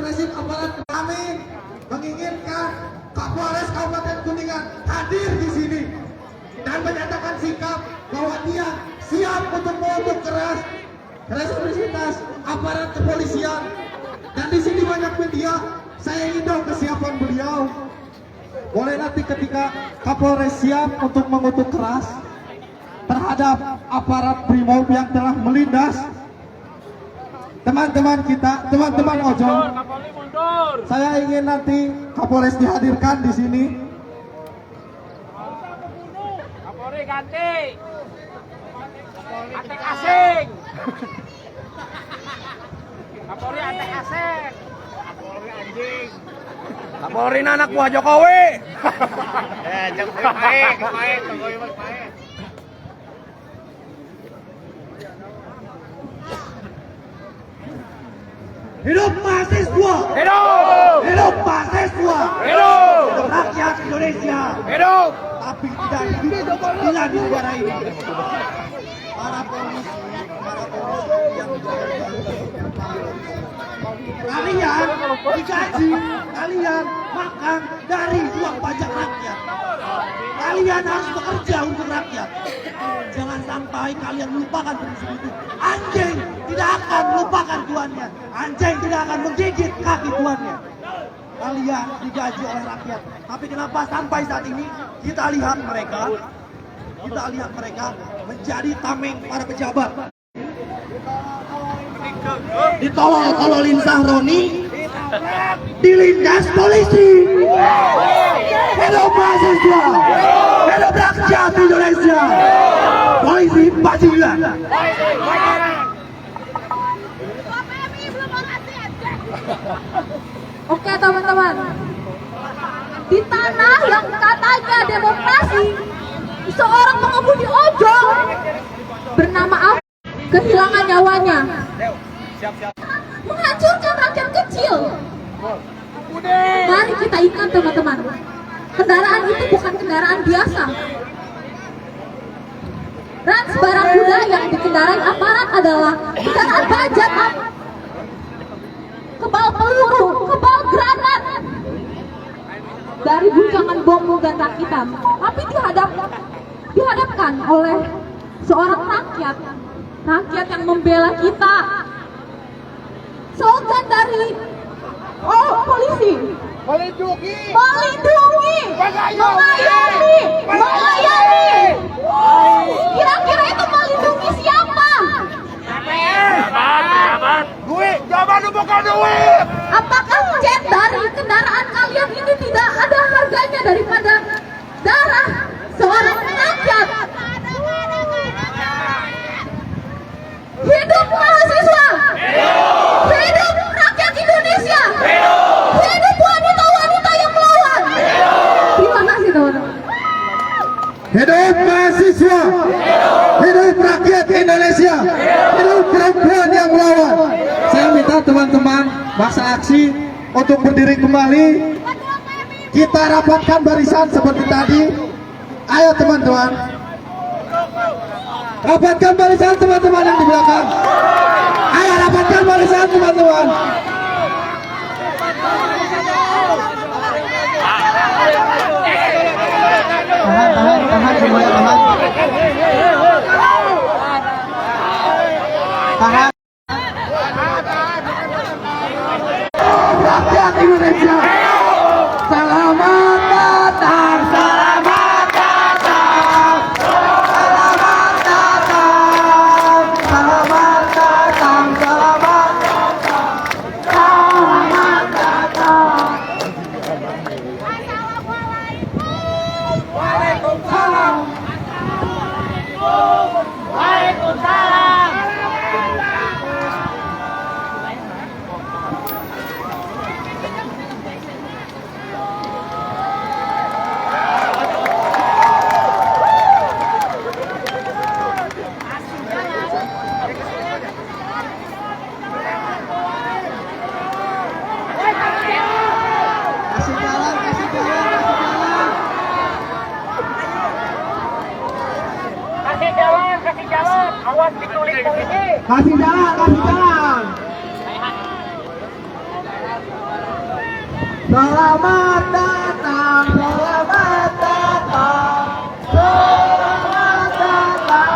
represif aparat kami menginginkan Kapolres Kabupaten Kuningan hadir di sini dan menyatakan sikap bahwa dia siap untuk mengutuk keras represivitas aparat kepolisian. Dan di sini banyak media, saya ingin tahu kesiapan beliau. Boleh nanti ketika Kapolres siap untuk mengutuk keras terhadap aparat Brimob yang telah melindas teman-teman kita, teman-teman ojol. Saya ingin nanti Kapolres dihadirkan di sini. Kapolri ganti. Antek asing. Kapolri antek asing. Kapolri anjing. Kapolri anak buah Jokowi. Jokowi baik. Hidup mahasiswa! Hidup! Hidup mahasiswa! Hidup! Hidup rakyat Indonesia! Hidup! Tapi tidak hidup bila di negara ini. Para polisi yang kalian digaji, kalian makan dari uang pajak rakyat. Kalian harus bekerja untuk rakyat. Jangan sampai kalian melupakan prinsip itu. Anjing tidak akan melupakan tuannya. Anjing tidak akan menggigit kaki tuannya. Kalian digaji oleh rakyat. Tapi kenapa sampai saat ini kita lihat mereka menjadi tameng para pejabat. Ditolol-tololin Sahroni, dilindas polisi. Hidup mahasiswa, hidup rakyat Indonesia. Polisi bajingan. Oke teman-teman, di tanah yang katanya demokrasi, seorang pengemudi ojol bernama apa kehilangan nyawanya, menghancurkan rakyat kecil. Mari kita ingat teman-teman, kendaraan itu bukan kendaraan biasa. Rans barang kuda yang dikendarai aparat adalah kendaraan bajak, kebal peluru, kebal granat dari guncangan bom dan rakitan, tapi dihadapkan oleh seorang rakyat yang membela kita. Slogan dari polisi: melindungi, melayani. Kira-kira itu melindungi siapa? Jaman lu bukan duit. Apakah cat dari kendaraan kalian ini tidak ada harganya daripada darah seorang rakyat? Hidup mahasiswa! Hidup rakyat Indonesia! Hidup wanita-wanita yang melawan! Terima kasih teman-teman. Hidup mahasiswa, hidup rakyat Indonesia, hidup perempuan yang melawan. Saya minta teman-teman masa aksi untuk berdiri kembali. Kita rapatkan barisan seperti tadi. Ayo teman-teman, rapatkan barisan teman-teman yang di belakang. Ayo rapatkan barisan teman-teman. Tahan semuanya, tahan. Rakyat Indonesia, selamat datang, selamat datang, selamat datang, selamat datang, selamat datang, selamat datang. Waalaikumsalam. Waalaikumsalam. Kasih jalan, kasih jalan, kasih jalan. Kasih jalan. Awas ditulis polisi. Kasih jalan, kasih jalan. Selamat datang, selamat datang, selamat datang,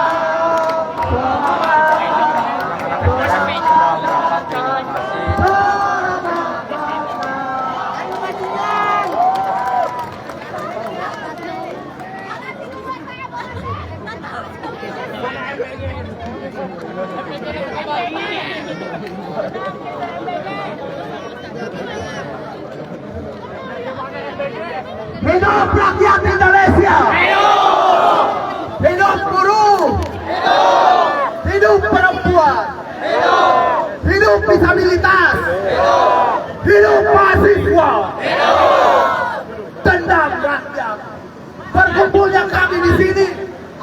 hidup rakyat Indonesia. Hidup. Hidup buruh. Hidup. Hidup perempuan. Hidup. Hidup disabilitas. Hidup. Hidup mahasiswa. Hidup. Dendam rakyat. Berkumpulnya kami di sini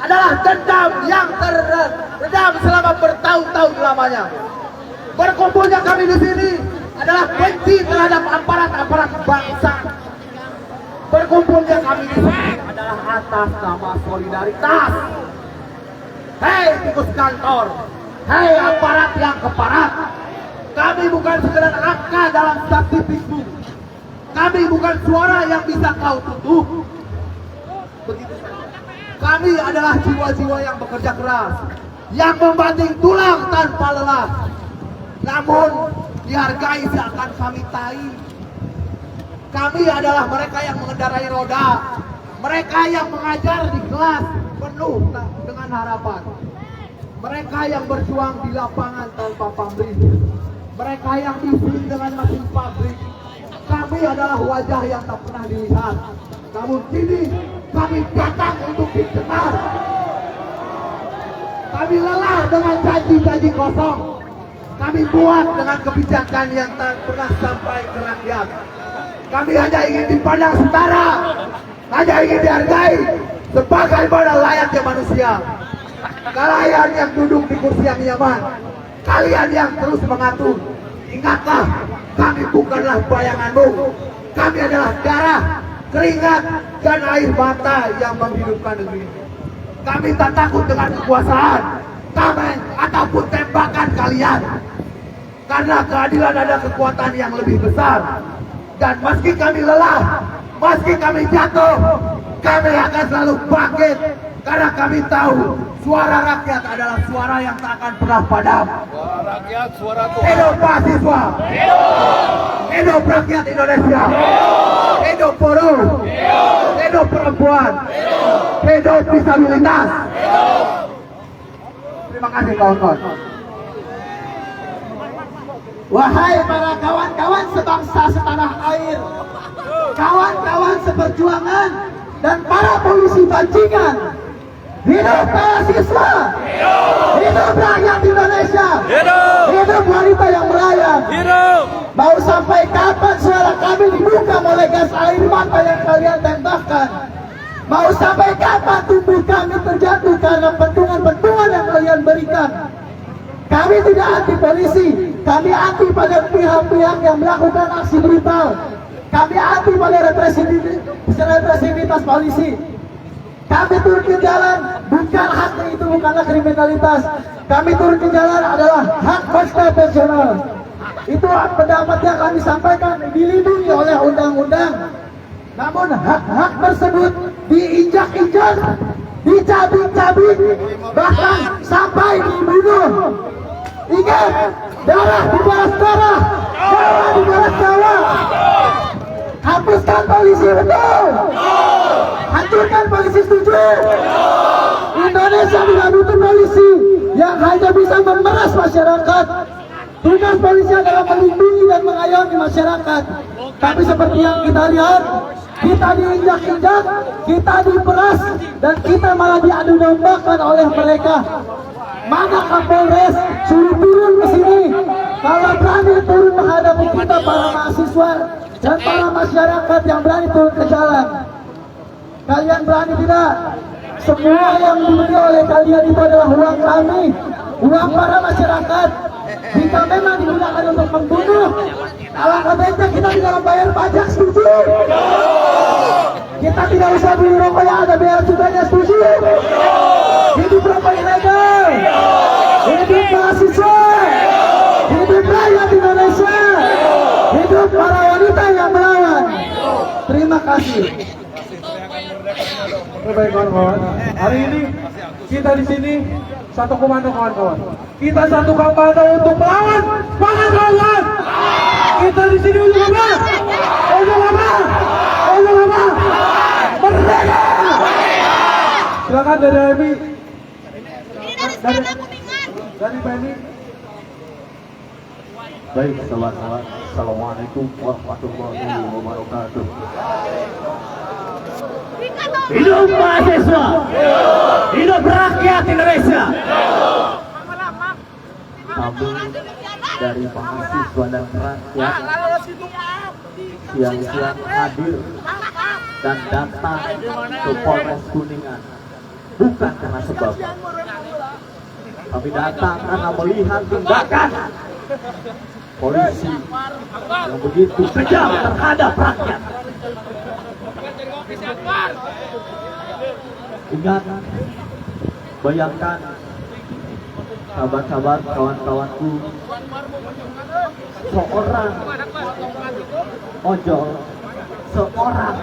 adalah dendam yang terendam selama bertahun-tahun lamanya. Berkumpulnya kami di sini adalah benci terhadap aparat-aparat bangsa. Berkumpulnya kami di sini adalah atas nama solidaritas. Hei tikus kantor, hei aparat yang keparat, kami bukan sekedar angka dalam statistikmu. Kami bukan suara yang bisa kau tutup. Begitu saja. Kami adalah jiwa-jiwa yang bekerja keras, yang membanting tulang tanpa lelah. Namun dihargai seakan kami tai. Kami adalah mereka yang mengendarai roda, mereka yang mengajar di kelas penuh dengan harapan, mereka yang berjuang di lapangan tanpa pamrih, mereka yang bising dengan mesin pabrik. Kami adalah wajah yang tak pernah dilihat, namun kini kami datang untuk didengar. Kami lelah dengan janji-janji kosong, kami buat dengan kebijakan yang tak pernah sampai ke rakyat. Kami hanya ingin dipandang setara, hanya ingin dihargai sebagaimana layaknya manusia. Kalian yang duduk di kursi yang nyaman, kalian yang terus mengatur, ingatlah, kami bukanlah bayanganmu. Kami adalah darah, keringat, dan air mata yang menghidupkan negeri. Kami tak takut dengan kekuasaan, tameng, ataupun tembakan kalian. Karena keadilan ada kekuatan yang lebih besar. Dan meski kami lelah, meski kami jatuh, kami akan selalu bangkit. Karena kami tahu suara rakyat adalah suara yang tak akan pernah padam. Suara rakyat, suara Tuhan. Hidup mahasiswa. Hidup rakyat Indonesia. Hidup buruh. Hidup perempuan. Hidup disabilitas. Terima kasih kawan-kawan. Wahai para kawan-kawan sebangsa setanah air, kawan-kawan seperjuangan, dan para polisi bajingan, hidup mahasiswa, hidup rakyat Indonesia, hidup wanita yang melayang. Mau sampai kapan suara kami dibuka oleh gas air mata yang kalian tembakkan? Mau sampai kapan tubuh kami terjatuh karena pentungan-pentungan yang kalian berikan? Kami tidak anti polisi, kami anti pada pihak-pihak yang melakukan aksi brutal. Kami anti pada represivitas polisi. Kami turun ke jalan bukan hak itu, bukanlah kriminalitas. Kami turun ke jalan adalah hak konstitusional. Itu pendapat yang kami sampaikan dilindungi oleh undang-undang. Namun hak-hak tersebut diinjak-injak, dicabik-cabik, bahkan sampai dibunuh. Ingat, darah dibalas darah, nyawa dibalas nyawa. Hapuskan polisi, betul. Hancurkan polisi, setuju. Indonesia tidak butuh polisi yang hanya bisa memeras masyarakat. Tugas polisi adalah melindungi dan mengayomi masyarakat. Tapi seperti yang kita lihat, kita diinjak-injak, kita diperas, dan kita malah diadu dombakan oleh mereka. Mana Kapolres suruh turun ke sini? Kalau berani turun menghadapi kita para mahasiswa dan para masyarakat yang berani turun ke jalan. Kalian berani tidak? Semua yang diberi oleh kalian itu adalah uang kami, uang para masyarakat. Jika memang digunakan untuk membunuh, alangkah baiknya kita tidak membayar pajak, setuju? Kita tidak usah beli rokok yang ada biaya cukainya, setuju? Hidup rokok ilegal, hidup mahasiswa, hidup rakyat Indonesia, hidup Hidup para wanita yang melawan. Terima kasih. Baik kawan-kawan, hari ini kita di sini satu komando kawan-kawan. Kita satu komando untuk melawan. Semangat kawan-kawan. Kita di sini untuk apa? Untuk apa? Untuk apa? Merdeka. Silakan dari Emi. Dari Benny. Baik, selamat. Assalamualaikum warahmatullahi wabarakatuh. Hidup mahasiswa, hidup rakyat Indonesia. Kami dari mahasiswa dan rakyat siang-siang hadir dan datang ke Polres Kuningan bukan karena sebab. Kami datang karena melihat tindakan polisi yang begitu kejam terhadap rakyat. Ingat, bayangkan sahabat-sahabat, kawan-kawanku, seorang ojol, seorang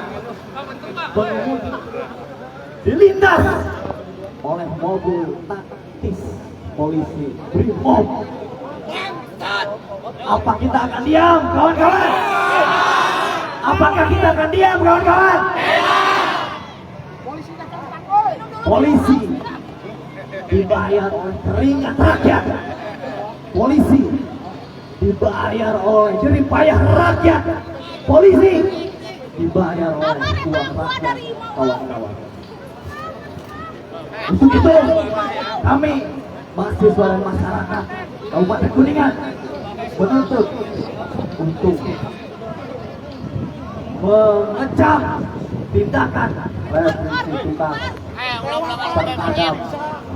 pengemudi dilindas oleh mobil taktis polisi Brimob. Apa kita akan diam, kawan-kawan? Apakah kita akan diam, kawan-kawan? Polisi dibayar oleh keringat rakyat. Polisi dibayar oleh jerih payah rakyat. Polisi dibayar oleh uang rakyat, kawan-kawan. Untuk itu, kami mahasiswa dan masyarakat Kabupaten Kuningan menuntut untuk mengecam tindakan represivitas terhadap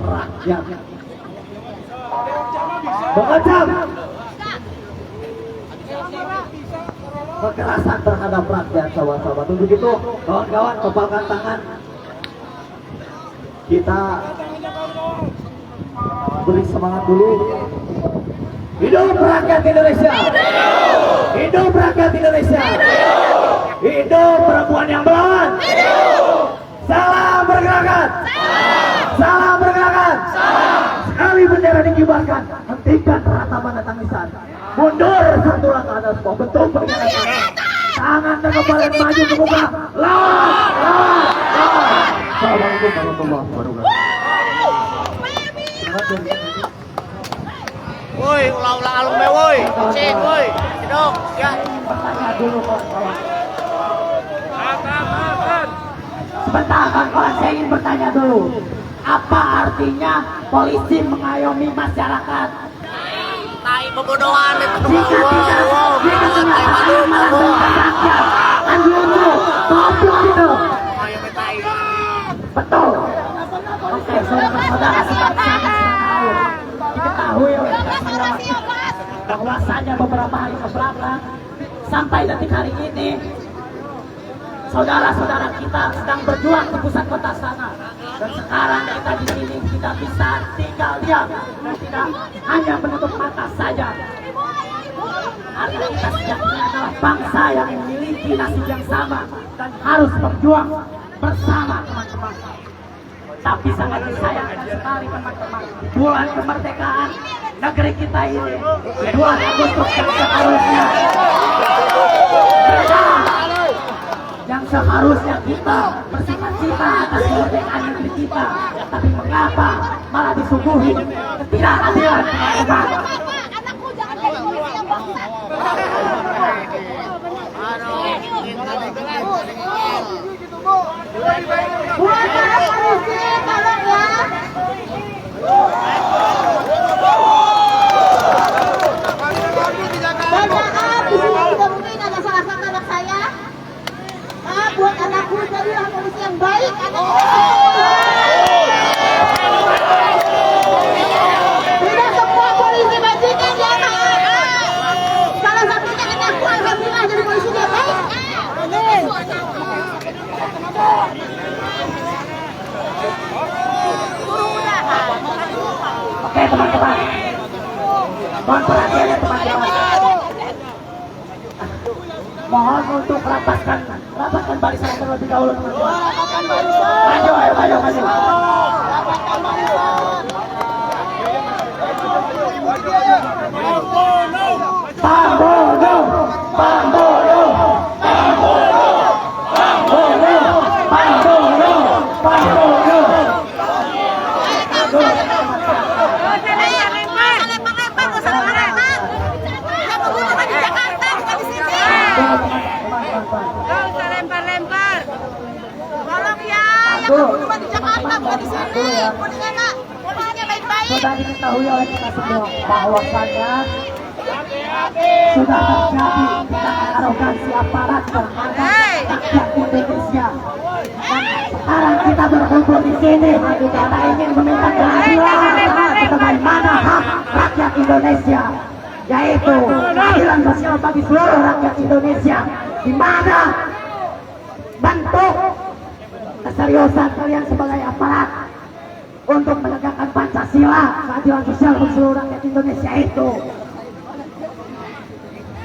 rakyat, mengecam kekerasan terhadap rakyat, sahabat-sahabat. Untuk itu, kawan-kawan, kepalkan tangan. Kita beri semangat dulu. Hidup rakyat Indonesia. Hidup rakyat Indonesia. Hidup perempuan yang melawan. Salam pergerakan. Salam pergerakan. Sekali bendera dikibarkan, hentikan ratapan tangisan. Mundur satu langkah dan sebuah bentuk peringatan. Tangan dan kepala maju ke muka. Lawan, lawan, lawan. Assalamualaikum warahmatullahi wabarakatuh. Woi, ulah-ulah alum be woi. Cing woi. Hidup, ya. Bertanya dulu kawan-kawan. Sebentar kawan-kawan, saya ingin bertanya dulu. Apa artinya polisi mengayomi masyarakat? Tai pembodohan itu. Jika tidak, jika kenyataan malah dengan rakyat. Kan gitu, goblok itu. Ayo tai. Betul. Oke, saudara-saudara sebangsa dan tahu. Diketahui oleh kita semua bahwasanya beberapa hari kebelakang sampai detik hari ini saudara-saudara kita sedang berjuang di pusat kota sana, dan sekarang kita di sini tidak bisa tinggal diam dan tidak hanya menutup mata saja, karena kita sejatinya adalah bangsa yang memiliki nasib yang sama dan harus berjuang bersama teman-teman. Tapi sangat disayangkan sekali teman-teman, bulan kemerdekaan negeri kita ini, bulan Agustus yang seharusnya kita bersuka-cita atas kemerdekaan negeri kita, tapi mengapa malah disuguhi ketidakadilan, teman-teman? Anakku jangan jadi polisi yang bagus. Buat para polisi, tolong ya. Dan maaf, di sini tidak mungkin ada salah satu anak saya. Maaf buat anakku, jadilah polisi yang baik. Tidak semua polisi bajingan ya, maaf. Salah satunya anakku, alhamdulillah jadi polisi yang baik. Amin. Oke teman-teman, mohon perhatiannya teman-teman. Mohon untuk rapatkan barisan terlebih dahulu teman-teman. Maju, ayo maju, maju. Pambono, Pambono, Pambono, Pambono, Pambono, Pambono. Lempar-lempar. Tolong ya, yang cuma di Jakarta bukan di sini. Kuningan, polisinya baik-baik. Sudah diketahui oleh kita semua bahwasannya sudah terjadi tindakan arogansi aparat terhadap rakyat Indonesia. Dan sekarang kita berkumpul di sini karena ingin meminta keadilan sebagaimana hak rakyat Indonesia, yaitu keadilan sosial bagi seluruh rakyat Indonesia. Di mana bentuk keseriusan kalian sebagai aparat untuk menegakkan Pancasila, keadilan sosial bagi seluruh rakyat Indonesia itu.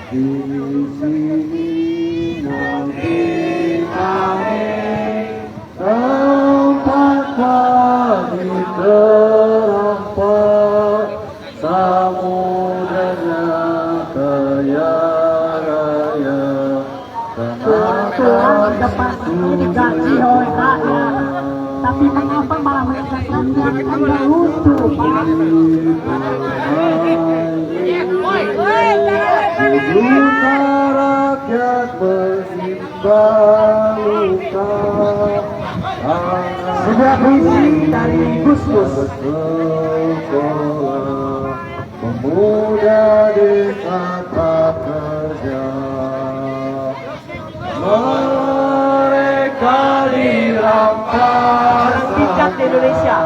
Di sini nanti kami tempat kami terampar samudera kaya raya. Tuhan depan ini digaji oleh rakyat, tapi mengapa malah menyatakan Anda utuh? Luka rakyat menyimpan luka. Sebuah puisi dari Gus Gus. Sekolah pemuda di kata kerja, mereka dirampas Tingkat di Indonesia.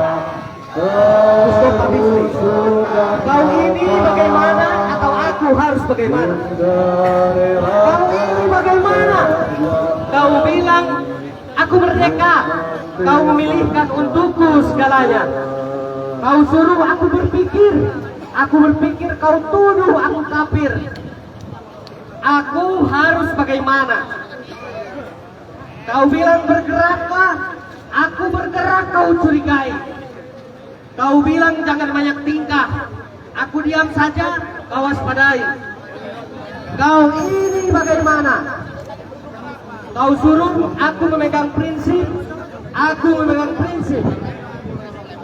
Kau ini bagaimana atau aku harus bagaimana? Kau ini bagaimana? Kau bilang aku merdeka. Kau memilihkan untukku segalanya. Kau suruh aku berpikir. Aku berpikir, kau tuduh aku kafir. Aku harus bagaimana? Kau bilang bergeraklah. Aku bergerak, kau curigai. Kau bilang jangan banyak tingkah. Aku diam saja, kau waspadai. Kau ini bagaimana? Kau suruh aku memegang prinsip. Aku memegang prinsip.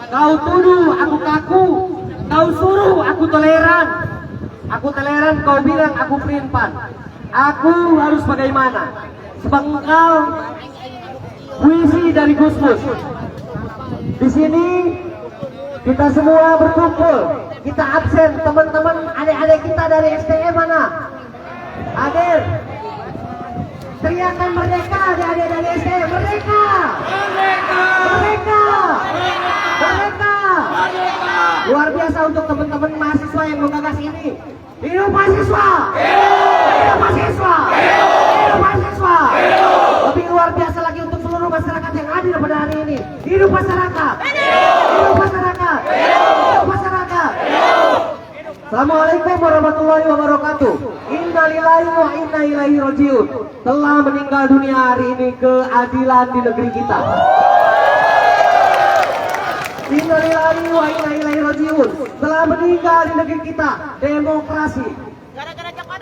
Kau tuduh aku kaku. Kau suruh aku toleran. Aku toleran, kau bilang aku pelin-pelan. Aku harus bagaimana? Sebengkal puisi dari Gus Gus. Di sini kita semua berkumpul. Kita absen, teman-teman, adik-adik kita dari STM mana? Hadir. Teriakan merdeka, adik-adik dari STM. Merdeka! Merdeka! Merdeka! Merdeka! Luar biasa untuk teman-teman mahasiswa yang menggagas ini. Hidup mahasiswa! Hidup mahasiswa! Hidup mahasiswa! Lebih luar biasa lagi untuk seluruh masyarakat yang hadir pada hari ini. Hidup masyarakat! Hidup masyarakat! Hidup masyarakat! Assalamualaikum warahmatullahi wabarakatuh. Innalillahi wa inna ilaihi rajiun. Telah meninggal dunia hari ini keadilan di negeri kita. Innalillahi wa inna ilaihi rajiun. Telah meninggal di negeri kita demokrasi.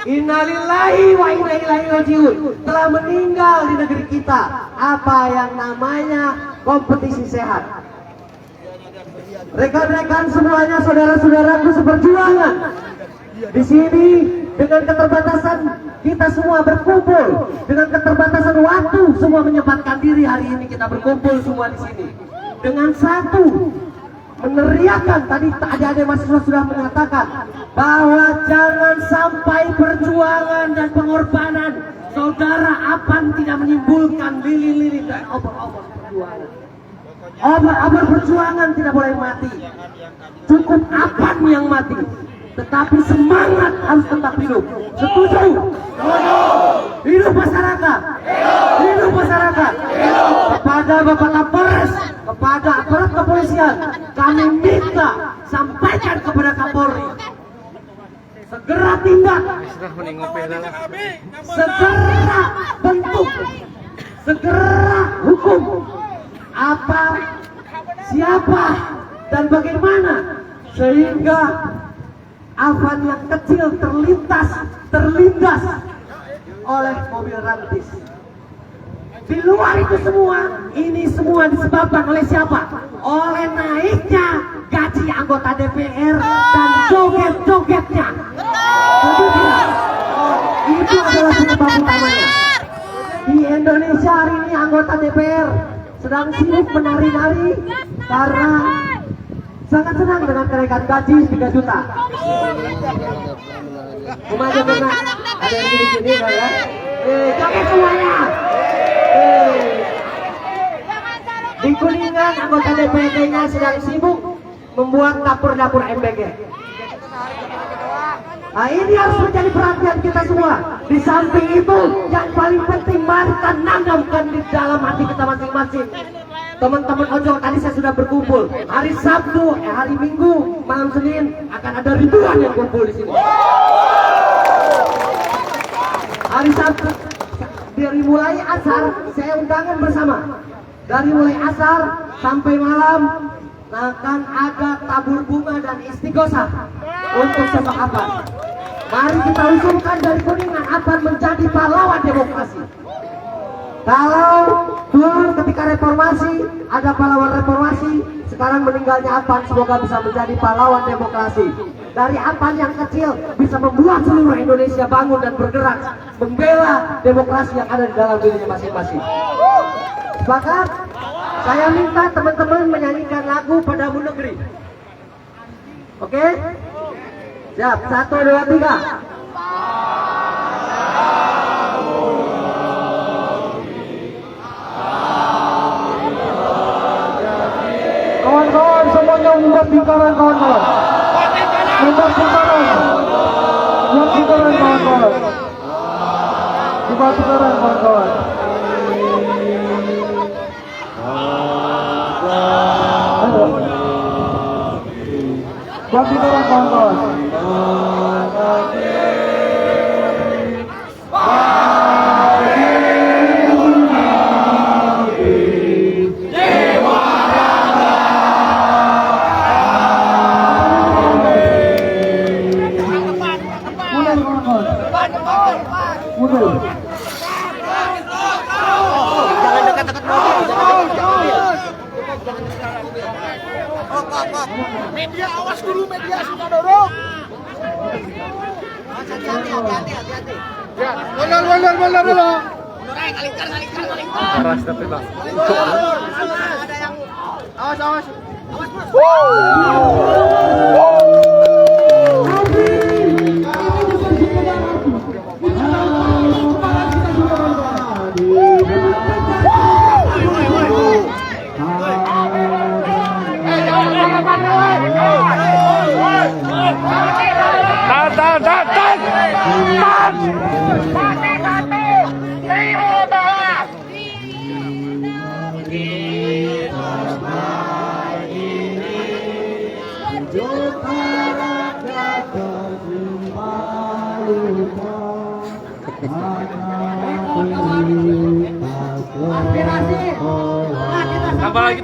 Innalillahi wa inna ilaihi rajiun. Telah meninggal di negeri kita apa yang namanya kompetisi sehat. Rekan-rekan semuanya, saudara-saudaraku seperjuangan. Di sini dengan keterbatasan kita semua berkumpul, dengan keterbatasan waktu semua menyempatkan diri hari ini kita berkumpul semua di sini. Dengan satu meneriakan, tadi adik-adik mahasiswa sudah mengatakan bahwa jangan sampai perjuangan dan pengorbanan saudara Apan tidak menimbulkan lilin-lilin dan obor-obor perjuangan. Obor-obor perjuangan tidak boleh mati. Cukup Apan yang mati, tetapi semangat harus tetap hidup. Setuju? Hidup masyarakat. Hidup masyarakat. Kepada Bapak Kapolres, kepada aparat kepolisian, kami minta sampaikan kepada Kapolri. segera tindak, segera bentuk, segera hukum apa, siapa, dan bagaimana sehingga Avan yang kecil terlindas oleh mobil rantis. Di luar itu semua, ini semua disebabkan oleh siapa? Oleh naiknya gaji anggota DPR dan joget-jogetnya. Betul tidak? Itu adalah penyebab utamanya. Di Indonesia hari ini anggota DPR sedang sibuk menari-nari karena sangat senang dengan kenaikan gaji 3 juta. Umatnya pernah ada yang gini-gini ya? Joget semuanya. Di Kuningan anggota DPRD-nya sedang sibuk membuat dapur-dapur MBG. Nah, ini harus menjadi perhatian kita semua. Di samping itu, yang paling penting mari kita nanamkan di dalam hati kita masing-masing. Teman-teman ojol tadi saya sudah berkumpul. Hari Sabtu, hari Minggu, malam Senin akan ada ribuan yang kumpul di sini. Hari Sabtu dari mulai asar saya undangan bersama. Dari mulai asar sampai malam akan ada tabur bunga dan istighosah untuk sebab Avan. Mari kita usulkan dari Kuningan Avan menjadi pahlawan demokrasi. Kalau dulu ketika reformasi ada pahlawan reformasi, sekarang meninggalnya Avan semoga bisa menjadi pahlawan demokrasi. Dari Avan yang kecil bisa membuat seluruh Indonesia bangun dan bergerak membela demokrasi yang ada di dalam dirinya masing-masing. Sepakat? Saya minta teman-teman menyanyikan lagu Padamu Negeri. Oke? Siap, 1, 2, 3. Kawan-kawan semuanya membuat lingkaran kawan-kawan. Membuat lingkaran. Buat lingkaran kawan-kawan. Buat lingkaran kawan-kawan. Buat lingkaran kawan-kawan. Jangan dekat-dekat mobil, jangan dekat-dekat mobil. Media awas dulu, media sudah dorong. Hati-hati. Benar dulu. Keras tapi bang. Ada yang awas. Tambah lagi.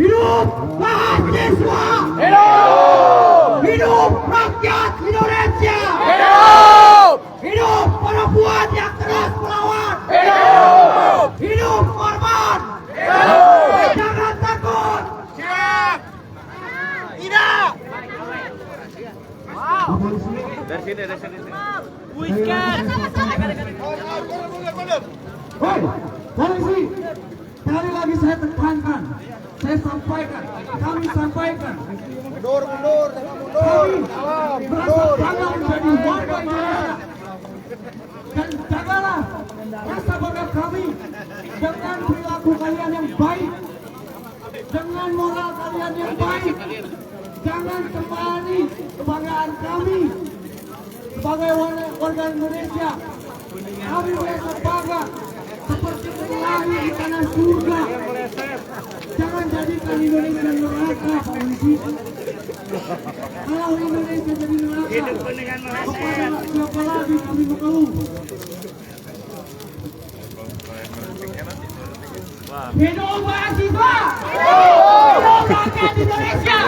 Hidup mahasiswa! Hidup! Hidup rakyat Indonesia! Hidup! Hidup perempuan yang keras melawan! Hidup! Hidup korban! Hidup! Jangan takut! Siap! Dari sini. Hei, polisi, sekali lagi saya tekankan, saya sampaikan, kami sampaikan, kami merasa bangga menjadi warga Indonesia, dan jagalah rasa bangga kami dengan perilaku kalian yang baik, dengan moral kalian yang baik. Jangan kembali kebanggaan kami sebagai warga Indonesia. Kami merasa bangga seperti pelangi di tanah surga. Jangan jadikan Indonesia neraka, polisi. Kalau Indonesia jadi neraka, kepada siapa lagi kami mengeluh? Hidup mahasiswa! Hidup rakyat Indonesia!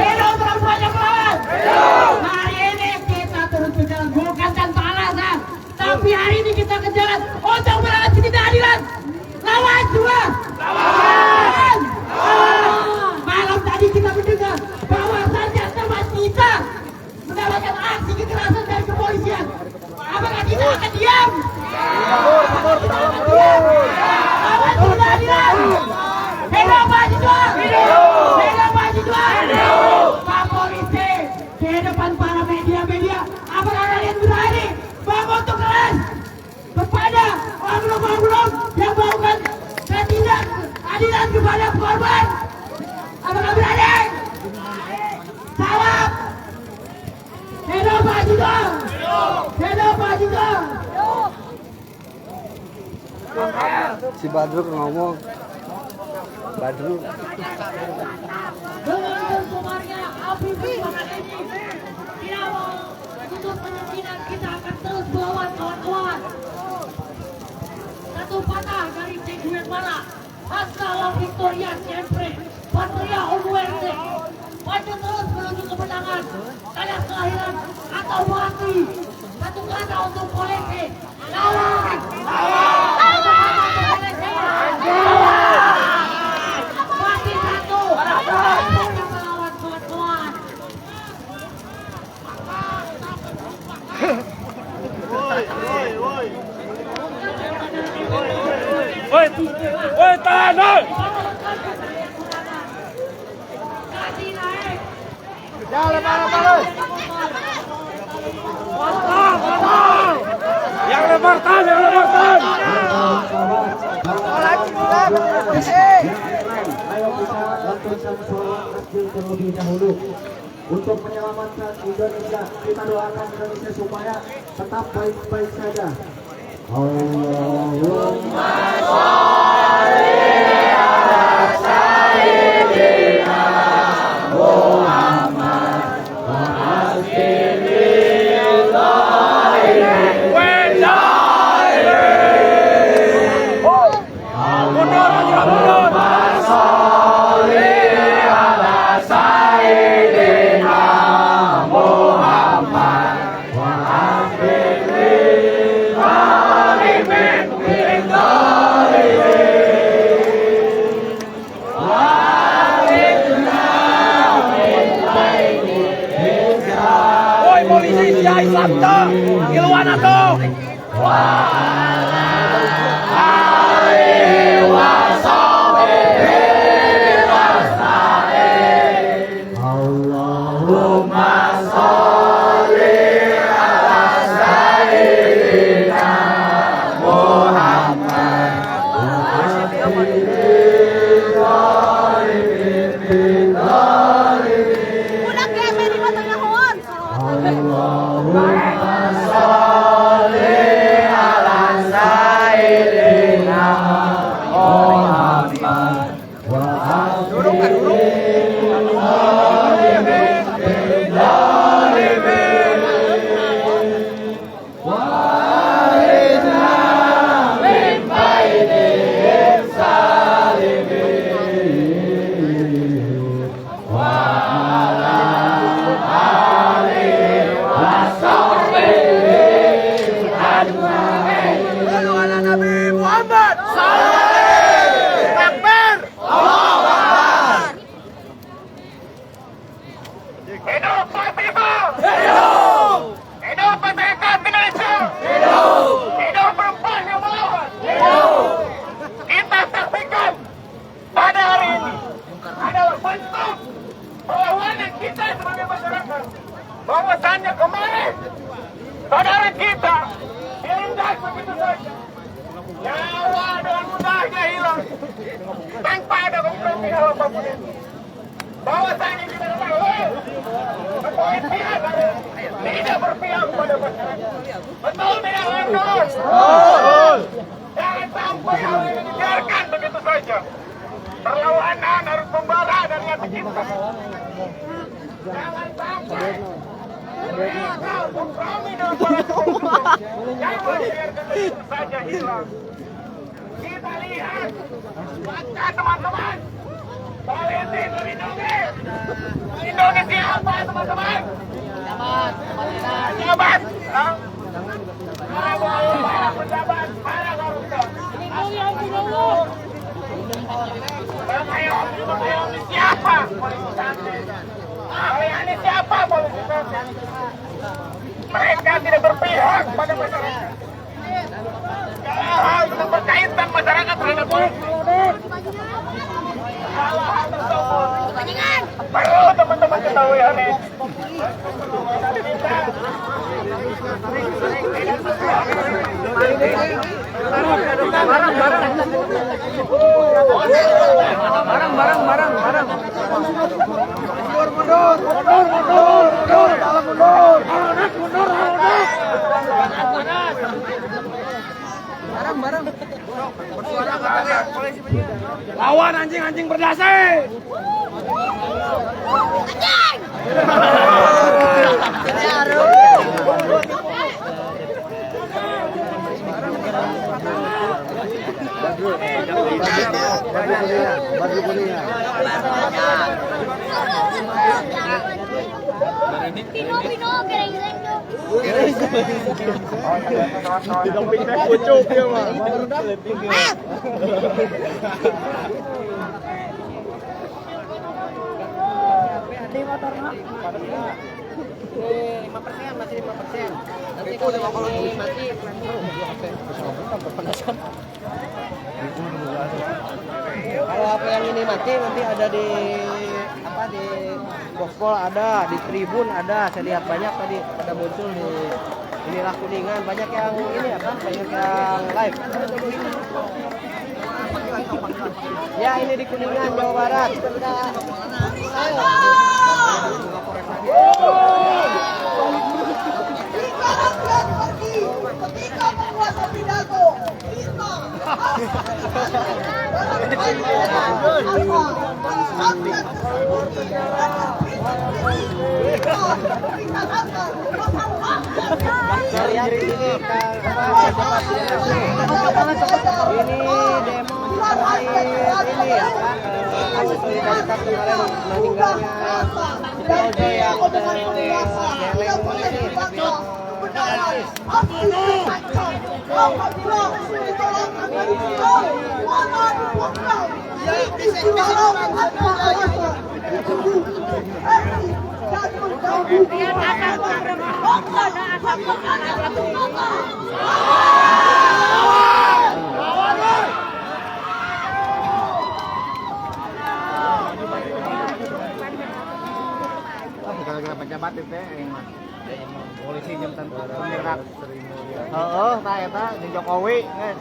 Hidup perempuan yang melawan! Hari ini kita turun ke jalan bukan tanpa alasan, tapi hari ini kita ke jalan untuk melawan ketidakadilan. Lawan juga! Lawan! Malam tadi kita mendengar bahwa saja teman kita mendapatkan aksi kekerasan dari kepolisian. Apakah kita akan diam? Hidup mahasiswa! Hidup mahasiswa! Pak polisi, di depan para media-media, apakah kalian berani mengutuk keras kepada oknum-oknum yang melakukan ketidakadilan kepada korban? Apakah berani? Jawab! Hidup mahasiswa! Hidup mahasiswa! Si Badruk ngomong. Badruk. Dengan berkomarnya api perjuangan ini, tidak mau untuk penyempinan, kita akan terus melawan kawan-kawan. Satu patah dari Che Guevara, hasta la victoria siempre, patria o muerte. Maju terus menuju kemenangan, kalian kelahiran atau mati. Satu kata untuk polisi, lawan! Lawan! Mati satu! Kita melawan kawan-kawan. Woi, tahan! Kasih naik! Jangan lebar. Yang lebar tahan! Ayo kita lakukan sholat kecil terlebih dahulu untuk menyelamatkan Indonesia. Kita doakan Indonesia supaya tetap baik-baik saja. Allahumma sholli ala sayyidina Muhammad wa polisi dia Islam tuh, iluan tuh. Allahumma sholli ala sayyidina Muhammad wa Udah keme di matanya kawan. Allahumma sholli ala sayyidina Muhammad wa bahwasannya kemarin saudara kita diindas begitu saja, nyawa dengan mudahnya hilang tanpa ada kepentingan apapun itu. Bahwasannya kita tahu kepolisian tidak berpihak pada masyarakat. Betul tidak, Landon? Jangan sampai hal ini dibiarkan begitu saja. Perlawanan harus membara dari hati kita. Jangan sampai kompromi dengan para pemimpin. Jangan dibiarkan begitu saja hilang. Kita lihat fakta teman-teman. Politik melindungi Indonesia apa teman-teman? Pejabat. Para pejabat, para koruptor. Mengayomi siapa politik? Mengayomi siapa politik? Mereka tidak berpihak pada masyarakat. Hal yang berkaitan masyarakat terhadap politik. Hal tersebut perlu teman-teman ketahui hari ini. Lawan anjing-anjing berdasi. Pino, kering-kering. Tidak pindah pucuk dia mah. Di motornya. 5% masih 5%. Nanti kalau ini mati kalau apa yang ini mati nanti ada di apa di Bospol ada, di Tribun ada. Saya lihat banyak tadi pada muncul di inilah Kuningan, banyak yang ini apa? Banyak yang live. Ya ini di Kuningan Jawa Barat. Ketika penguasa pidato kita ini demo terakhir ini ya Pak, solidaritas kemarin meninggalnya Ojo yang Gara-gara pejabat itu polisi jam tanpa menyerang. Pak eta di Jokowi kan.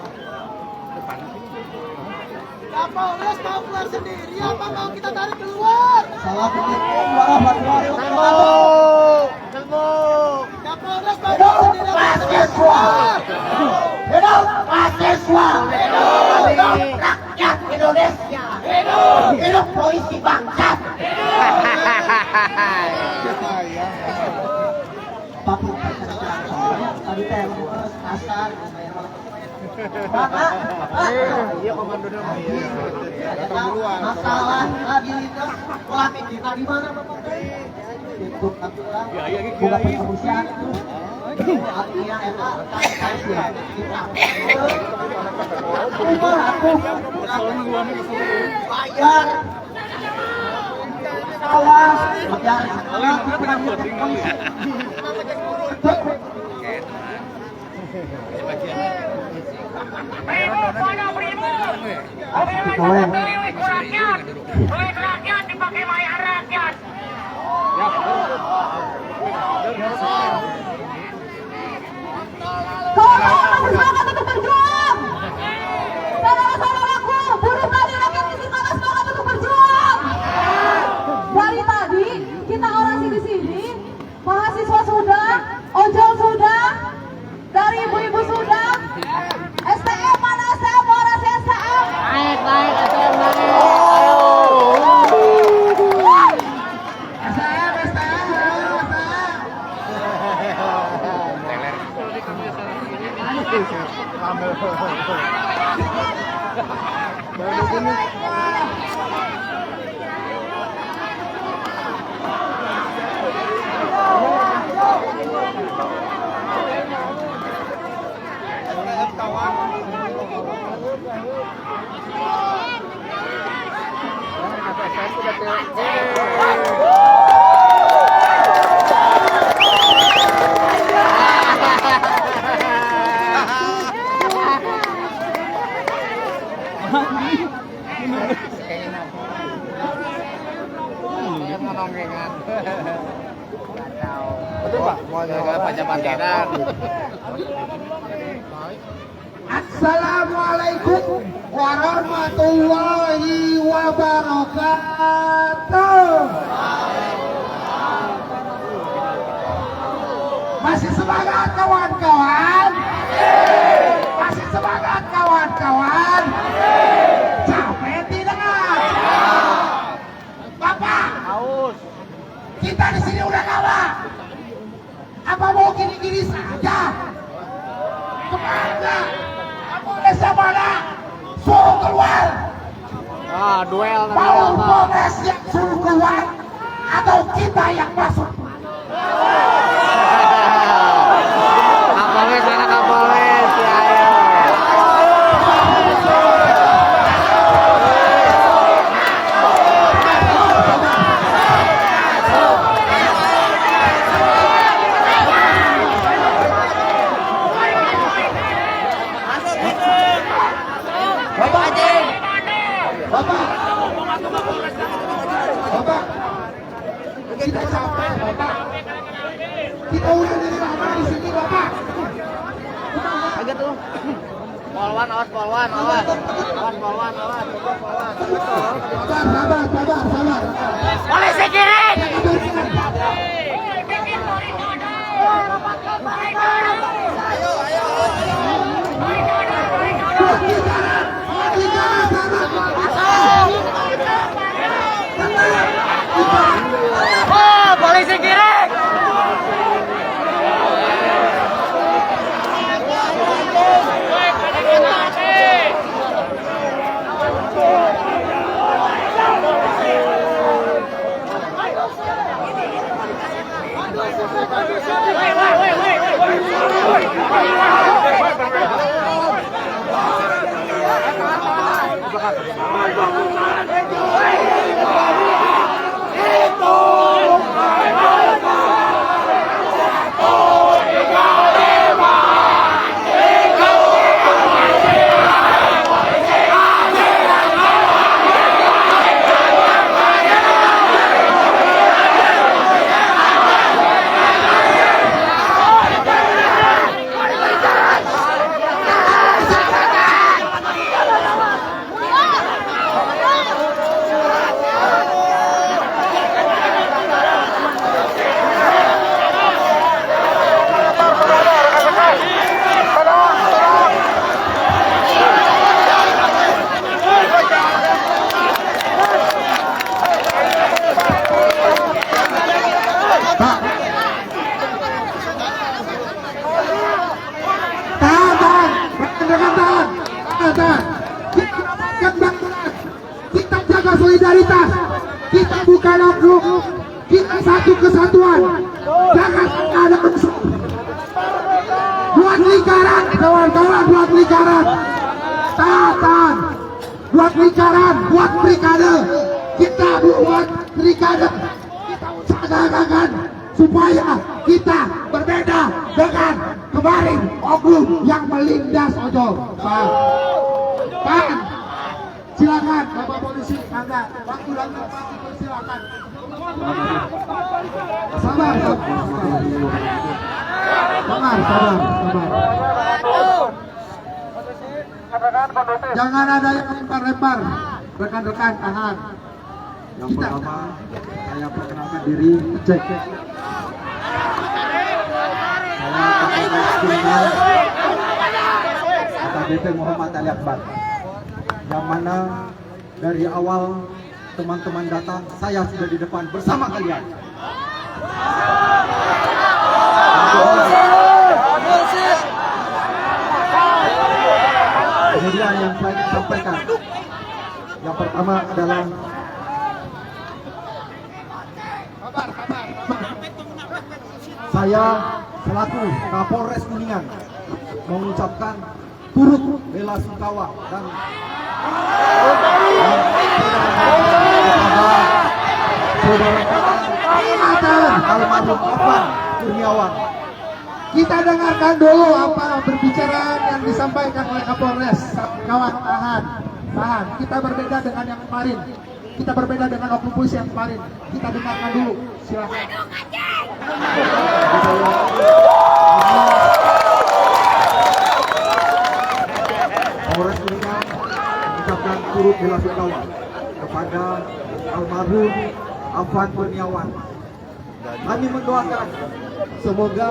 Kapolres mau keluar sendiri apa mau kita tarik keluar? Assalamualaikum warahmatullahi wabarakatuh. Kapolres mau keluar sendiri apa keluar? Hidup mahasiswa, hidup rakyat Indonesia, hidup polisi bangsat. Tadi teh kasar. Iya komando dong. Masalah tadi itu pelatih kita di mana Bapak? Itu aturan. Bukan perkebusian itu. Artinya eta kita. Rumah aku bayar. Awas, bayar. Milik rakyat dipakai mayar rakyat. Assalamualaikum warahmatullahi wabarakatuh. Masih semangat kawan-kawan? Masih semangat kawan-kawan? Capek tidak? Bapak, kita di sini udah kalah. Apa mau gini-gini saja? Kemana? Polres yang mana? Suruh keluar. Duel Mau Polres yang suruh keluar atau kita yang masuk? Kapolres mana Kapolres? Ya, ayo. Bapak, kita capek, Bapak. Kita udah dari lama di sini, Bapak. Agak tuh. Polwan, awas polwan, awas. Awas polwan, awas. Sabar. Polisi kiri. Oh, polisi kiri. Kita jaga solidaritas. Kita bukan oknum. Kita satu kesatuan. Jangan ada musuh. Buat lingkaran, kawan-kawan, buat lingkaran. Tahan. Buat lingkaran, buat perikade. Kita buat perikade. Kita usahakan supaya kita berbeda dengan kemarin oknum yang melindas ojol. Pak, silakan Bapak Polisi, Anda waktu dan tempat silakan. Sabar. Jangan ada yang lempar-lempar. Rekan-rekan, tahan. Yang pertama, saya perkenalkan diri, cek. Saya Kapolres Kuningan, AKBP Muhammad Ali Akbar. Yang mana dari awal teman-teman datang, saya sudah di depan bersama kalian. Kemudian yang saya ingin sampaikan, yang pertama adalah saya selaku Kapolres Kuningan mengucapkan turut bela sungkawa dan kepada almarhum Afan Kurniawan. Kita dengarkan dulu apa berbicaraan yang disampaikan oleh Kapolres. Kawan, tahan. Kita berbeda dengan yang kemarin. Kita berbeda dengan oknum polisi yang kemarin. Kita dengarkan dulu. Silakan. Polres Kuningan mengucapkan turut belasungkawa kepada almarhum Afan Kurniawan. Kami mendoakan semoga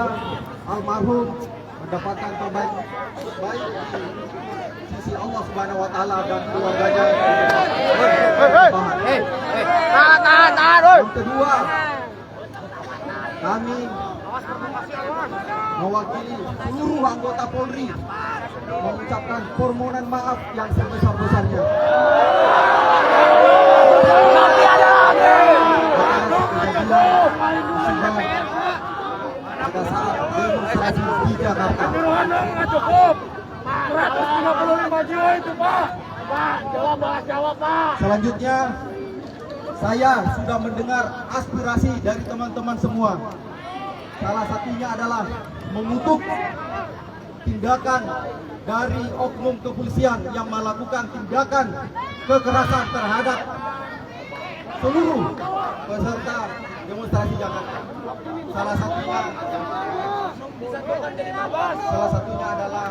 almarhum mendapatkan terbaik baik di sisi Allah Subhanahu wa taala dan keluarganya. Tahan, Yang kedua, kami mewakili seluruh anggota Polri mengucapkan permohonan maaf yang sebesar-besarnya. Pada saat demonstrasi di Jakarta. Selanjutnya, saya sudah mendengar aspirasi dari teman-teman semua. Salah satunya adalah mengutuk tindakan dari oknum kepolisian yang melakukan tindakan kekerasan terhadap seluruh peserta demonstrasi Jakarta. Salah satunya adalah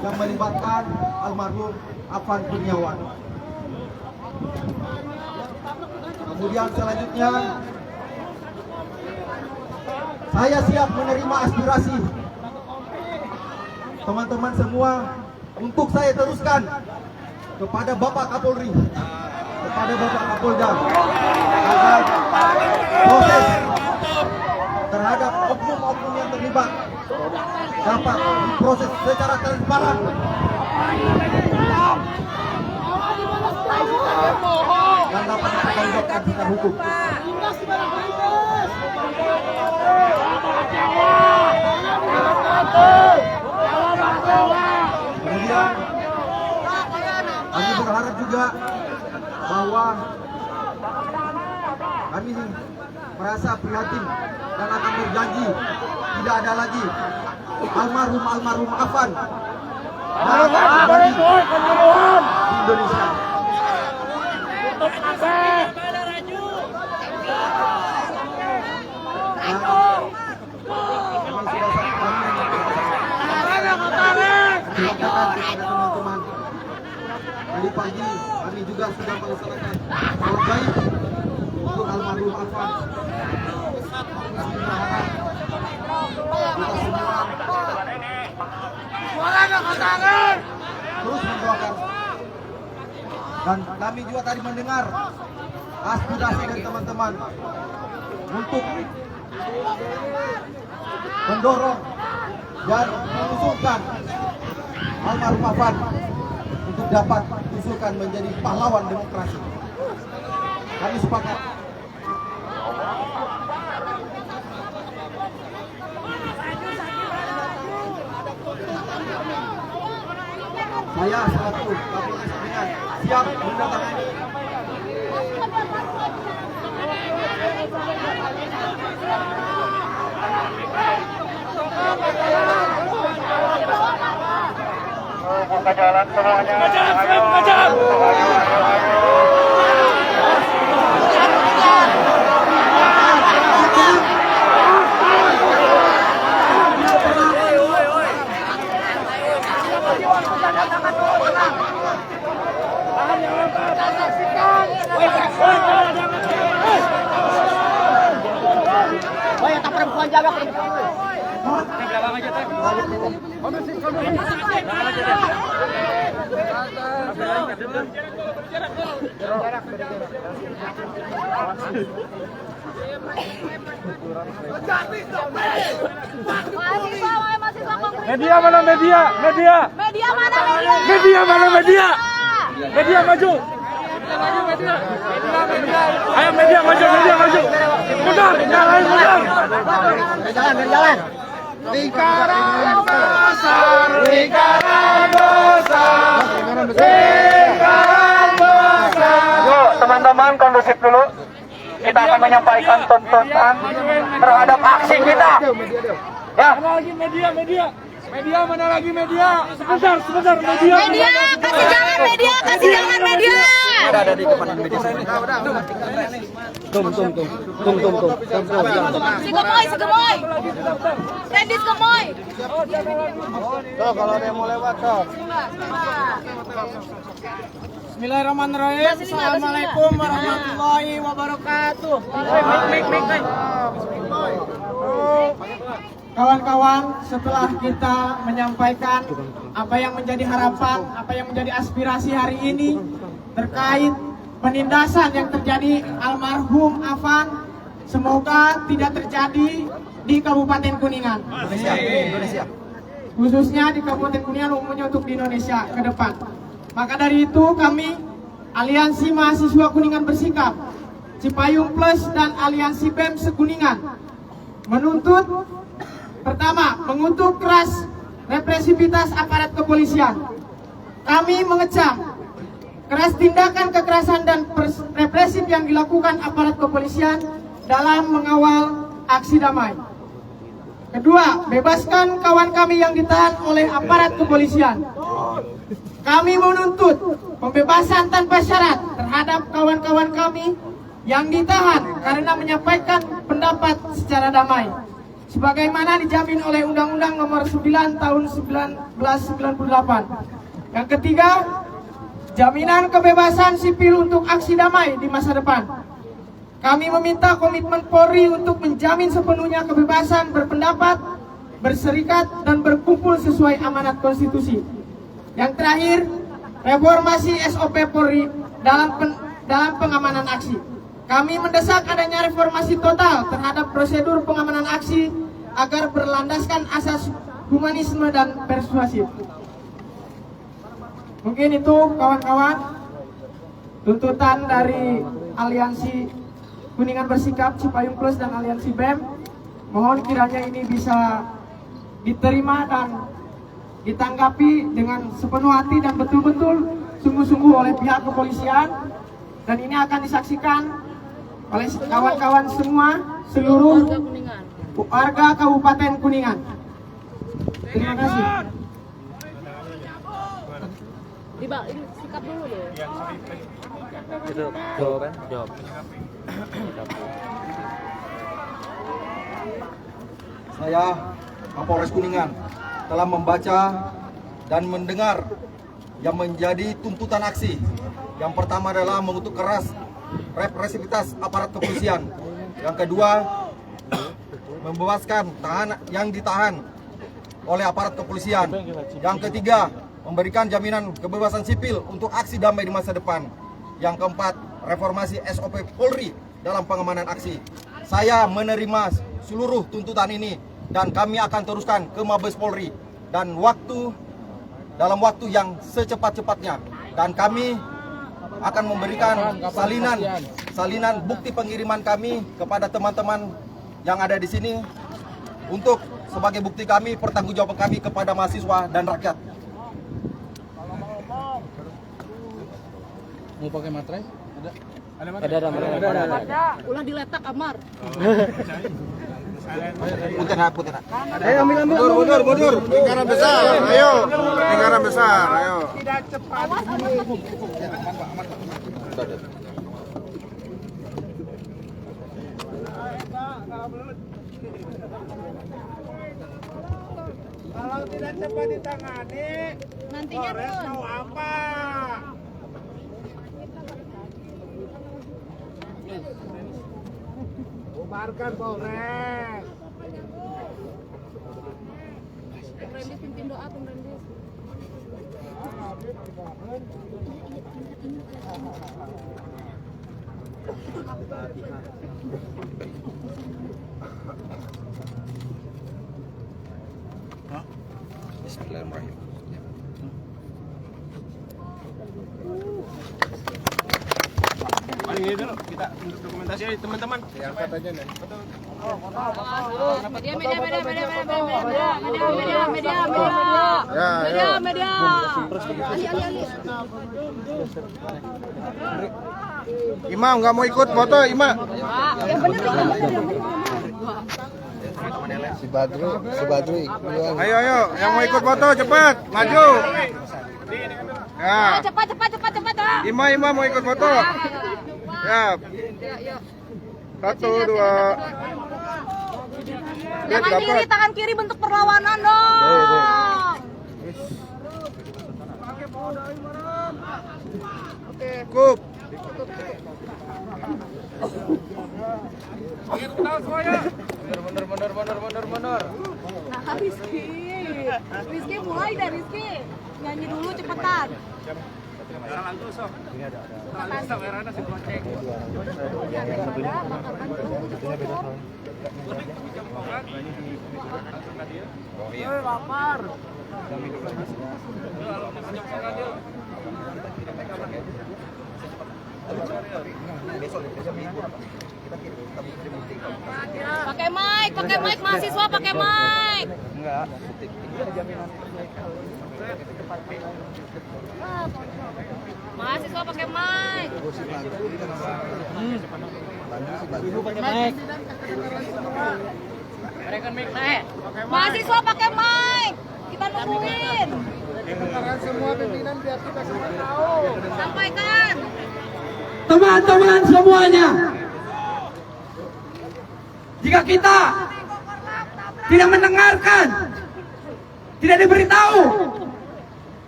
yang melibatkan almarhum Afan Kurniawan. Kemudian selanjutnya, saya siap menerima aspirasi teman-teman semua untuk saya teruskan kepada Bapak Kapolri, kepada Bapak Kapolda, agar proses terhadap oknum-oknum yang terlibat dapat diproses secara transparan dan dapat dipertanggungjawabkan secara hukum. Kemudian kami berharap juga bahwa kami merasa prihatin dan akan berjanji tidak ada lagi almarhum Afan di Indonesia. Teman-teman, tadi pagi kami juga sudah melaksanakan sholat gaib untuk almarhum Afan. Kami berharap kita semua terus mendoakan, dan kami juga tadi mendengar aspirasi dari teman-teman untuk mendorong dan mengusulkan almarhum Afan untuk dapat diusulkan menjadi pahlawan demokrasi. Kami sepakat. Saya selaku Kapolres Kuningan siap mendatangani Buka jalan semuanya. Oh ya, tak perempuan jaga perempuan. Media mana media? Media. Media mana media? Media mana media? Media maju. Ayo media maju, media maju. Mundur, jalan mundur. Berjalan. Lingkaran besar, lingkaran besar, lingkaran besar. Yuk teman-teman kondusif dulu. kita akan menyampaikan tuntutan terhadap aksi kita. Ya. Media mana lagi media? Sebentar media. Media, kasih jalan media. Ada di depan media. Si gemoy. Rendis gemoy. Tuh, kalau ada yang mau lewat, tuh. Bismillahirrahmanirrahim. Assalamualaikum warahmatullahi wabarakatuh. Kawan-kawan, setelah kita menyampaikan apa yang menjadi harapan, apa yang menjadi aspirasi hari ini terkait penindasan yang terjadi almarhum Afan, semoga tidak terjadi di Kabupaten Kuningan. Indonesia. Khususnya di Kabupaten Kuningan, umumnya untuk di Indonesia ke depan. Maka dari itu kami, Aliansi Mahasiswa Kuningan Bersikap, Cipayung Plus dan Aliansi BEM Sekuningan menuntut, pertama, mengutuk keras represivitas aparat kepolisian. Kami mengecam keras tindakan kekerasan dan represif yang dilakukan aparat kepolisian dalam mengawal aksi damai. Kedua, bebaskan kawan kami yang ditahan oleh aparat kepolisian. Kami menuntut pembebasan tanpa syarat terhadap kawan-kawan kami yang ditahan karena menyampaikan pendapat secara damai, sebagaimana dijamin oleh Undang-Undang Nomor 9 Tahun 1998. Yang ketiga, jaminan kebebasan sipil untuk aksi damai di masa depan. Kami meminta komitmen Polri untuk menjamin sepenuhnya kebebasan berpendapat, berserikat, dan berkumpul sesuai amanat konstitusi. Yang terakhir, reformasi SOP Polri dalam pengamanan aksi. Kami mendesak adanya reformasi total terhadap prosedur pengamanan aksi agar berlandaskan asas humanisme dan persuasif. Mungkin itu kawan-kawan tuntutan dari Aliansi Kuningan Bersikap, Cipayung Plus dan Aliansi BEM. Mohon kiranya ini bisa diterima dan ditanggapi dengan sepenuh hati dan betul-betul sungguh-sungguh oleh pihak kepolisian, dan ini akan disaksikan oleh kawan-kawan semua, seluruh warga Kabupaten Kuningan. Terima kasih. Sikap dulu deh. Jawab. Saya, Kapolres Kuningan, telah membaca dan mendengar yang menjadi tuntutan aksi. Yang pertama adalah mengutuk keras represivitas aparat kepolisian. Yang kedua, membebaskan yang ditahan oleh aparat kepolisian. Yang ketiga, memberikan jaminan kebebasan sipil untuk aksi damai di masa depan. Yang keempat, reformasi SOP Polri dalam pengamanan aksi. Saya menerima seluruh tuntutan ini dan kami akan teruskan ke Mabes Polri dan dalam waktu yang secepat-cepatnya, dan kami akan memberikan salinan bukti pengiriman kami kepada teman-teman yang ada di sini untuk sebagai bukti kami, pertanggungjawaban kami kepada mahasiswa dan rakyat. Mau pakai materai? Ada. Ulah diletak Amar. Punten. Ayo ambil. Mundur. Lingkaran besar, ayo. Lingkaran besar, ayo. Tidak cepat. Kalau tidak cepat ditangani, Nantinya Polres pun. mau apa? Bubarkan Polres. Rendis pimpin doa, Rendis. Bismillahirrahmanirrahim. Kita dokumentasi teman-teman. Angkat aja nih. Media. Ali. Imam nggak mau ikut foto, Imam. Si Badru ikut. Ayo, yang mau ikut foto cepat, maju. Ya. Cepat. Imam mau ikut foto. Ya. 1, 2. Tangan kiri, tangan kiri bentuk perlawanan dong. Cukup. Bener. Nah, Rizky mulai dah Rizky. Nyanyi dulu cepetan. Lapar. Pakai mic mahasiswa pakai mic. Enggak. Mahasiswa pakai mic. Mahasiswa pakai mic. Kita nungguin. Semua pimpinan biar kita semua tahu. Sampaikan. Teman-teman semuanya, jika kita tidak mendengarkan, tidak diberitahu,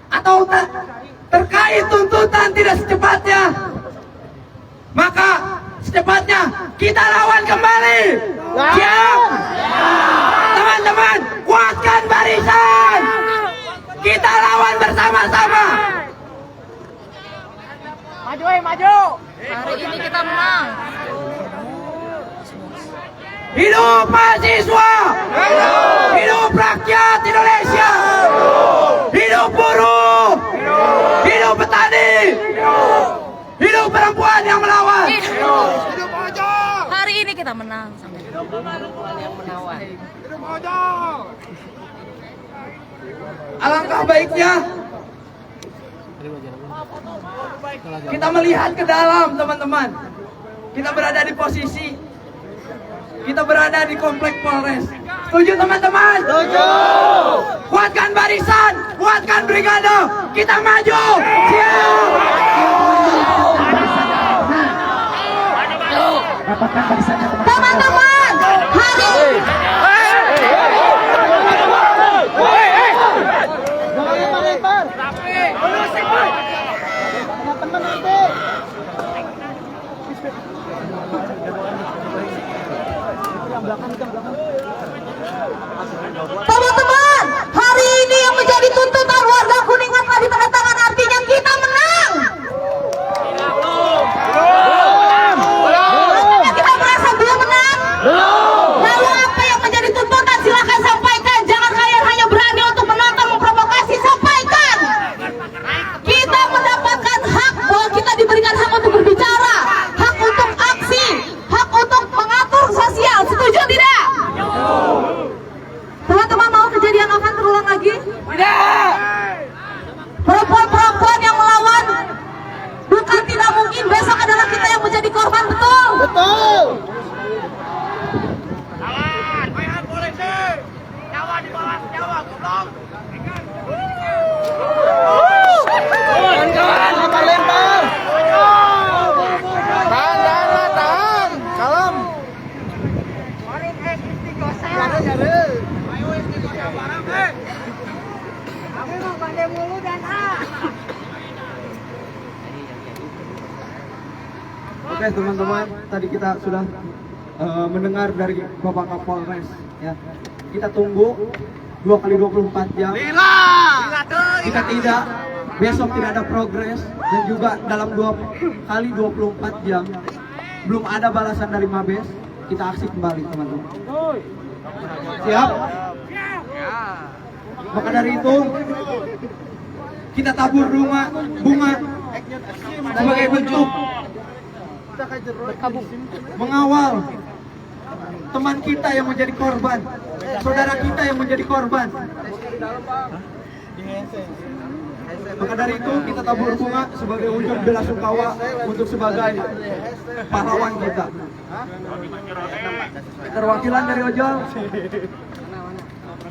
atau terkait tuntutan tidak secepatnya, maka secepatnya kita lawan kembali. Siap? Teman-teman, kuatkan barisan. Kita lawan bersama-sama. Maju. Hari ini kita menang. Hidup mahasiswa. Hidup rakyat Indonesia. Hidup buruh. Hidup petani. Hidup perempuan yang melawan. Hari ini kita menang. Alangkah baiknya kita melihat ke dalam, teman-teman. Kita berada di posisi, kita berada di komplek Polres. Setuju, teman-teman? Setuju. Kuatkan barisan, kuatkan brigade. Kita maju. Siap. Teman-teman, hari Teman-teman, hari ini yang menjadi tuntutan warga Kuningan telah ditandatangani, artinya kita menang. Apakah kita merasa belum menang? Lalu apa yang menjadi tuntutan? Silakan sampaikan. Jangan kalian hanya berani untuk menonton, memprovokasi. Sampaikan. Kita mendapatkan hak bahwa kita diberikan hak untuk berbicara, hak untuk aksi, hak untuk mengatur sosial. Setuju tidak? Teman-teman, mau kejadian akan terulang lagi? Tidak. Perempuan-perempuan yang melawan bukan tidak mungkin besok adalah kita yang menjadi korban, betul? Betul. Lempar. Tahan. Kalem. Oke, teman-teman, tadi kita sudah mendengar dari Bapak Kapolres, ya. Kita tunggu 2 kali 24 jam. Jika tidak, besok tidak ada progres, dan juga dalam 2 kali 24 jam belum ada balasan dari Mabes, kita aksi kembali, teman-teman. Siap? Maka dari itu kita tabur bunga sebagai bentuk mengawal teman kita yang menjadi korban, saudara kita yang menjadi korban. Maka dari itu kita tabur bunga sebagai wujud bela sungkawa untuk sebagai pahlawan kita. Perwakilan dari ojol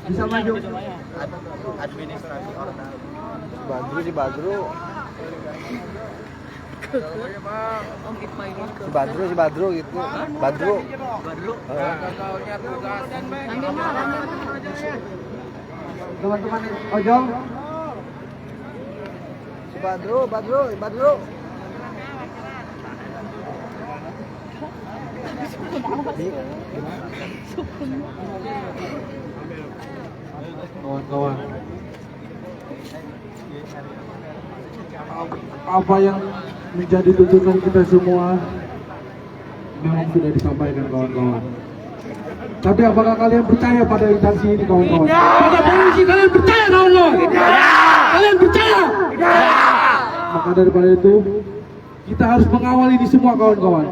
bisa maju. Badru si Badru. Si Badru gitu. Badru. Teman-teman ojol, Si Badru. kawan-kawan, apa yang menjadi tuntutan kita semua memang sudah disampaikan kawan-kawan. Tapi apakah kalian percaya pada instansi ini kawan-kawan? Pada polisi kalian percaya kawan-kawan? Kalian percaya? Maka daripada itu kita harus mengawal ini semua kawan-kawan.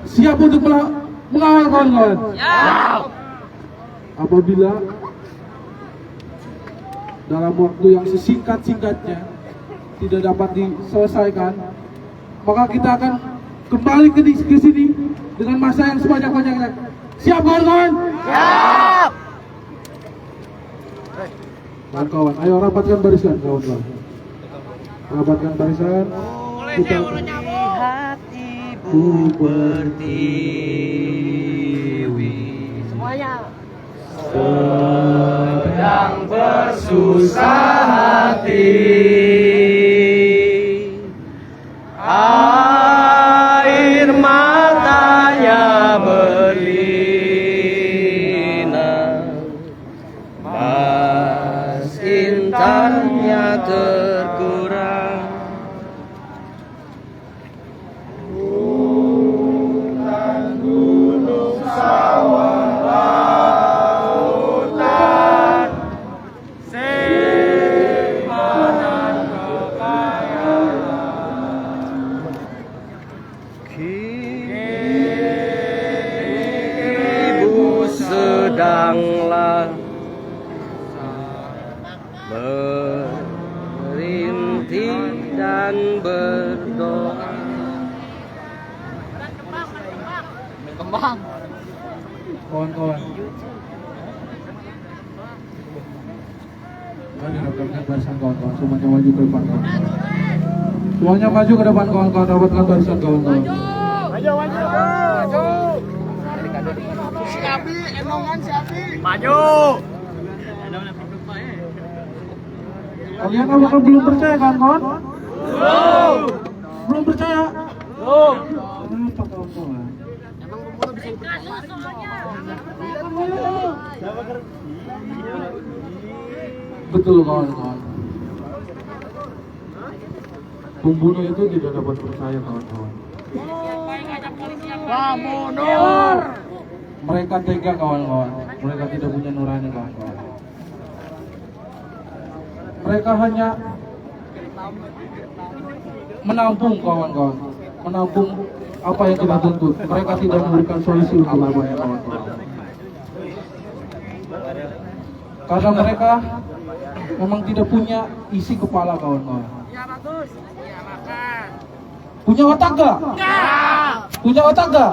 Siap untuk mengawal kawan-kawan? Apabila dalam waktu yang sesingkat-singkatnya tidak dapat diselesaikan, maka kita akan kembali ke sini dengan masa yang sebanyak-banyaknya. Siap kawan-kawan? Siap! Kawan-kawan, ayo rapatkan barisan kawan-kawan. Rapatkan barisan. Kita hatiku bertiwi. Semuanya. Sedang bersusah hati, air matanya berlinang, mas intannya terkurang. Hutan, gunung, sawah, lautan, simpanan kekayaan. Ibu sedanglah merintih dan berdoa. Kembang. Kawan-kawan, mari rapatkan barisan kawan-kawan. Semuanya maju ke depan kawan. Semuanya maju ke depan kawan-kawan. Rapatkan barisan kawan-kawan. Kalian apakah belum percaya kawan-kawan? Belum percaya? Kenapa kawan-kawan? Betul kawan-kawan. Pembunuh itu tidak dapat percaya kawan-kawan. Mereka tega kawan-kawan. Mereka tidak punya nurani kawan-kawan. Mereka hanya menampung kawan-kawan. Menampung apa yang kita tuntut. Mereka tidak memberikan solusi untuk apa-apa kawan-kawan. Karena mereka memang tidak punya isi kepala kawan-kawan. Punya otak gak? Punya otak gak?